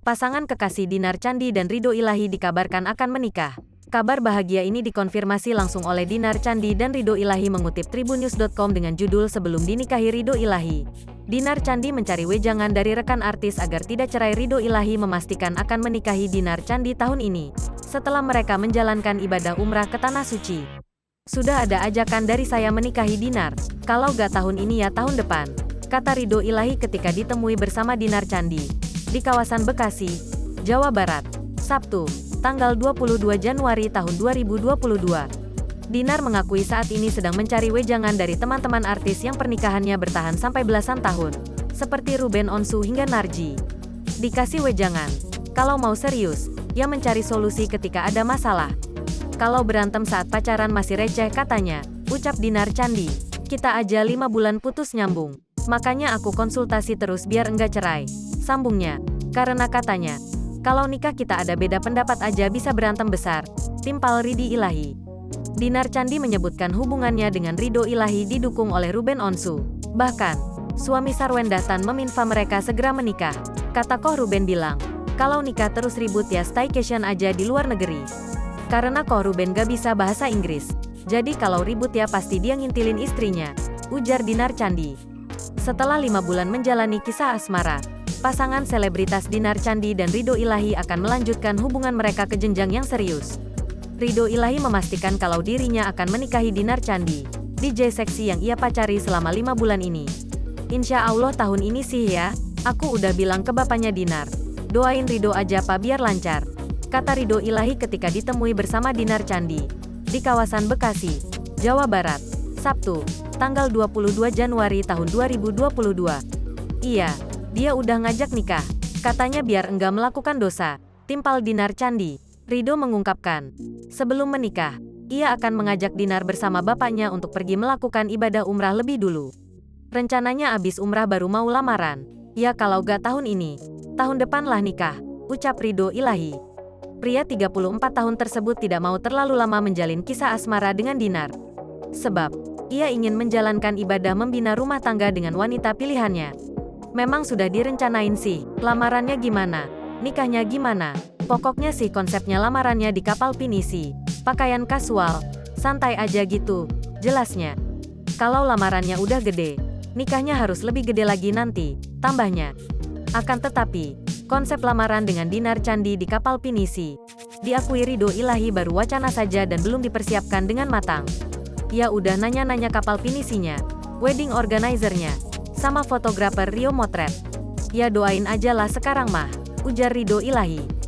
Pasangan kekasih Dinar Candi dan Ridho Ilahi dikabarkan akan menikah. Kabar bahagia ini dikonfirmasi langsung oleh Dinar Candi dan Ridho Ilahi mengutip tribunnews.com dengan judul "Sebelum dinikahi Ridho Ilahi". Dinar Candi mencari wejangan dari rekan artis agar tidak cerai. Ridho Ilahi memastikan akan menikahi Dinar Candi tahun ini, setelah mereka menjalankan ibadah umrah ke Tanah Suci. "Sudah ada ajakan dari saya menikahi Dinar, kalau gak tahun ini ya tahun depan," kata Ridho Ilahi ketika ditemui bersama Dinar Candi di kawasan Bekasi, Jawa Barat, Sabtu, tanggal 22 Januari tahun 2022. Dinar mengakui saat ini sedang mencari wejangan dari teman-teman artis yang pernikahannya bertahan sampai belasan tahun, seperti Ruben Onsu hingga Narji. Dikasih wejangan, kalau mau serius, ya mencari solusi ketika ada masalah. Kalau berantem saat pacaran masih receh katanya, ucap Dinar Candi. "Kita aja 5 bulan putus nyambung, makanya aku konsultasi terus biar enggak cerai," sambungnya. "Karena katanya, kalau nikah kita ada beda pendapat aja bisa berantem besar," timpal Ridho Ilahi. Dinar Candi menyebutkan hubungannya dengan Ridho Ilahi didukung oleh Ruben Onsu. Bahkan, suami Sarwenda Tan meminta mereka segera menikah. Kata Koh Ruben bilang, "Kalau nikah terus ribut ya staycation aja di luar negeri." Karena Koh Ruben gak bisa bahasa Inggris, jadi kalau ribut ya pasti dia ngintilin istrinya, ujar Dinar Candi. Setelah 5 bulan menjalani kisah asmara, pasangan selebritas Dinar Candi dan Ridho Ilahi akan melanjutkan hubungan mereka ke jenjang yang serius. Ridho Ilahi memastikan kalau dirinya akan menikahi Dinar Candi, DJ seksi yang ia pacari selama 5 bulan ini. "Insya Allah tahun ini sih ya, aku udah bilang ke bapaknya Dinar. Doain Ridho aja pak biar lancar," kata Ridho Ilahi ketika ditemui bersama Dinar Candi di kawasan Bekasi, Jawa Barat, Sabtu, tanggal 22 Januari tahun 2022. "Iya, dia udah ngajak nikah, katanya biar enggak melakukan dosa," timpal Dinar Candi. Ridho mengungkapkan, sebelum menikah, ia akan mengajak Dinar bersama bapaknya untuk pergi melakukan ibadah umrah lebih dulu. Rencananya abis umrah baru mau lamaran. "Ya kalau gak tahun ini, tahun depan lah nikah," ucap Ridho Ilahi. Pria 34 tahun tersebut tidak mau terlalu lama menjalin kisah asmara dengan Dinar. Sebab, ia ingin menjalankan ibadah membina rumah tangga dengan wanita pilihannya. "Memang sudah direncanain sih, lamarannya gimana, nikahnya gimana. Pokoknya sih konsepnya lamarannya di kapal pinisi, pakaian kasual, santai aja gitu," jelasnya. "Kalau lamarannya udah gede, nikahnya harus lebih gede lagi nanti," tambahnya. Akan tetapi, konsep lamaran dengan Dinar Candi di kapal pinisi, diakui Ridho Ilahi baru wacana saja dan belum dipersiapkan dengan matang. Ia udah nanya-nanya kapal pinisinya, wedding organizer-nya, sama fotografer Rio Motret. "Ya doain aja lah sekarang mah," ujar Ridho Ilahi.